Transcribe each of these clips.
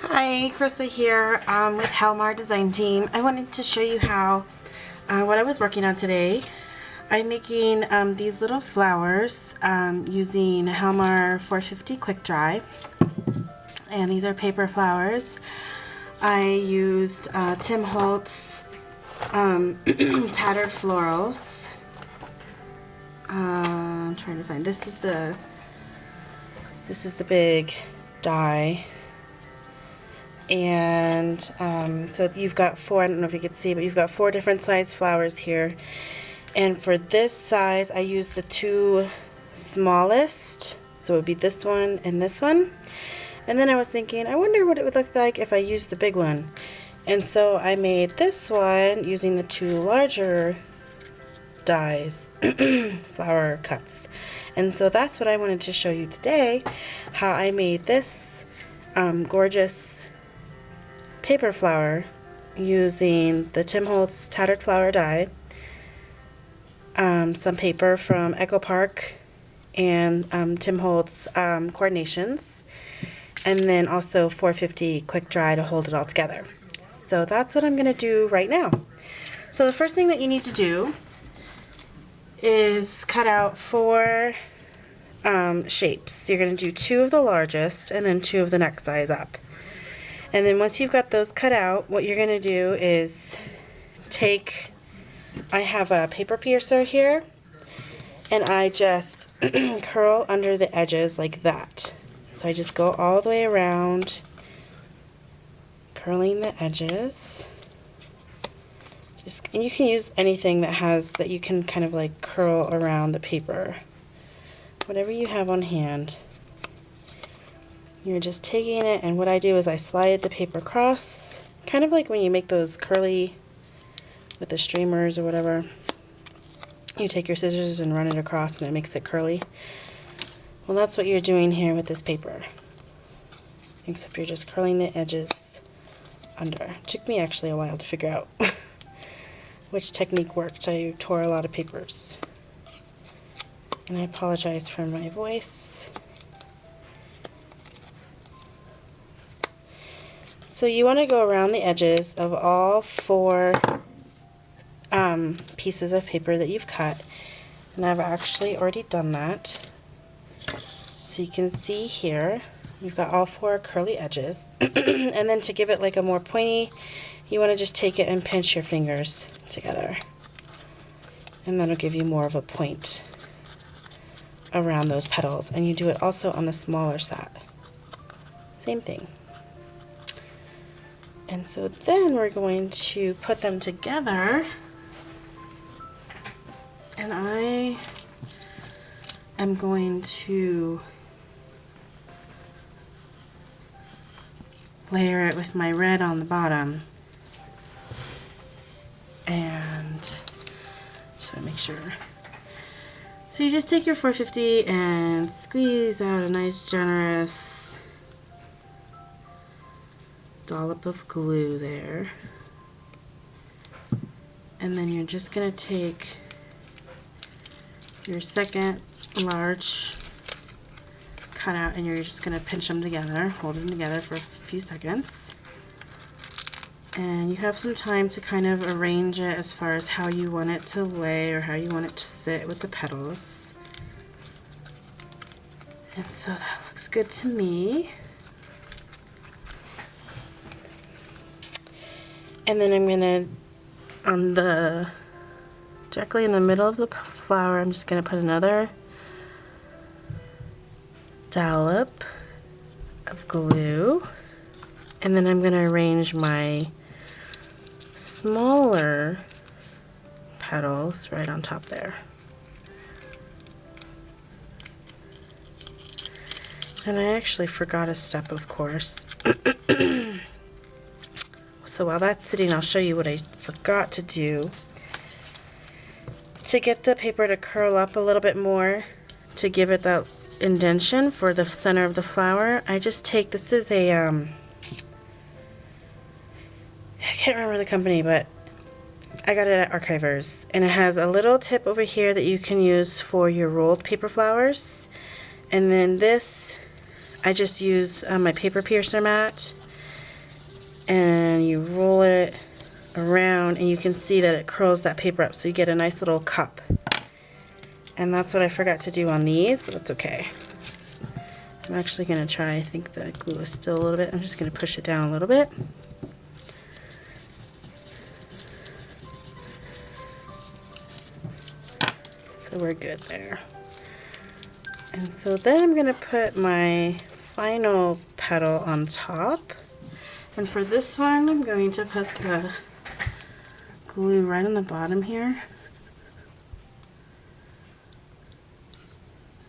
Hi, Krista here with Helmar Design Team. I wanted to show you how, what I was working on today. I'm making these little flowers using Helmar 450 Quick Dry. And these are paper flowers. I used Tim Holtz Tattered Florals. I'm trying to find, this is the big die. And so you've got four, I don't know if you can see, but you've got 4 different size flowers here. And for this size, I used the 2 smallest. So it would be this one and this one. And then I was thinking, I wonder what it would look like if I used the big one. And so I made this one using the 2 larger dies, flower cuts. And so that's what I wanted to show you today, how I made this gorgeous paper flower using the Tim Holtz Tattered Flower die, some paper from Echo Park, and Tim Holtz coordinations, and then also 450 Quick Dry to hold it all together. So that's what I'm going to do right now. So the first thing that you need to do is cut out 4 shapes. You're going to do 2 of the largest and then 2 of the next size up. And then once you've got those cut out, what you're going to do is take, I have a paper piercer here, and I just curl under the edges like that. So I just go all the way around, curling the edges. And you can use anything that you can kind of like curl around the paper. Whatever you have on hand. You're just taking it, and what I do is I slide the paper across, kind of like when you make those curly with the streamers or whatever. You take your scissors and run it across and it makes it curly. Well, that's what you're doing here with this paper. Except you're just curling the edges under. It took me actually a while to figure out which technique worked. I tore a lot of papers. And I apologize for my voice. So you want to go around the edges of all 4 pieces of paper that you've cut. And I've actually already done that. So you can see here, we've got all 4 curly edges. And then to give it like a more pointy, you want to just take it and pinch your fingers together. And that'll give you more of a point around those petals. And you do it also on the smaller side. Same thing. And so then we're going to put them together, and I am going to layer it with my red on the bottom, and just make sure. So you just take your 450 and squeeze out a nice generous dollop of glue there, and then you're just going to take your second large cutout and you're just going to pinch them together, hold them together for a few seconds, and you have some time to kind of arrange it as far as how you want it to lay or how you want it to sit with the petals. And so that looks good to me. And then I'm going to, directly in the middle of the flower, I'm just going to put another dollop of glue. And then I'm going to arrange my smaller petals right on top there. And I actually forgot a step, of course. So while that's sitting, I'll show you what I forgot to do. To get the paper to curl up a little bit more, to give it that indentation for the center of the flower, I just take, this is a, I can't remember the company, but I got it at Archivers. And it has a little tip over here that you can use for your rolled paper flowers. And then this, I just use my paper piercer mat. and you roll it around, and you can see that it curls that paper up, so you get a nice little cup. And that's what I forgot to do on these, but that's okay. I'm actually going to try, I think the glue is still a little bit, I'm just going to push it down a little bit. So we're good there. And so then I'm going to put my final petal on top. And for this one, I'm going to put the glue right on the bottom here.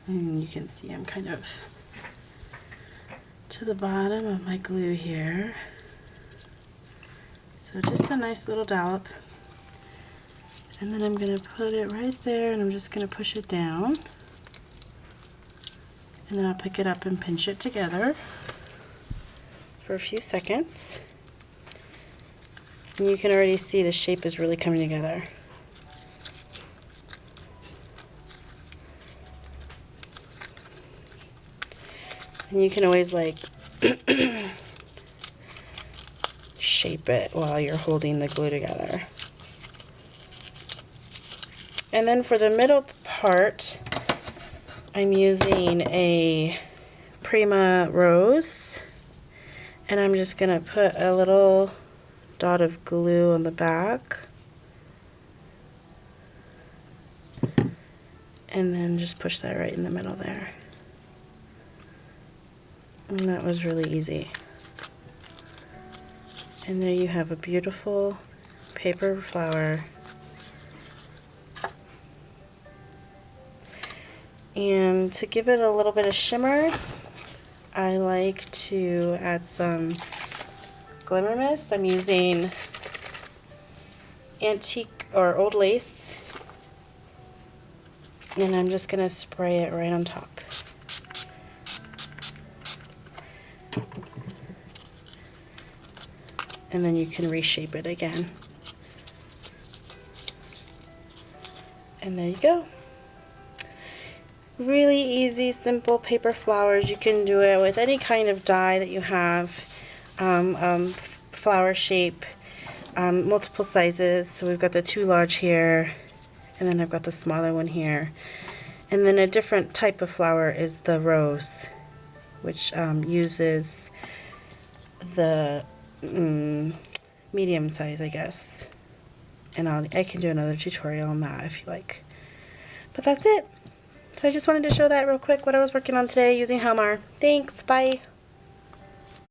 And you can see I'm kind of to the bottom of my glue here. So just a nice little dollop. And then I'm going to put it right there, and I'm just going to push it down. And then I'll pick it up and pinch it together for a few seconds. And you can already see the shape is really coming together. And you can always like shape it while you're holding the glue together. And then for the middle part, I'm using a Prima rose, and I'm just going to put a little dot of glue on the back, and then just push that right in the middle there. And that was really easy. And there you have a beautiful paper flower. And to give it a little bit of shimmer, I like to add some glimmer mist. I'm using antique or old lace, and I'm just going to spray it right on top. And then you can reshape it again. And there you go. Really easy, simple paper flowers. You can do it with any kind of die that you have. Flower shape, multiple sizes. So we've got the 2 large here, and then I've got the smaller one here. And then a different type of flower is the rose, which uses the medium size, I guess. And I can do another tutorial on that if you like. But that's it. So I just wanted to show that real quick, what I was working on today using Helmar. Thanks, bye.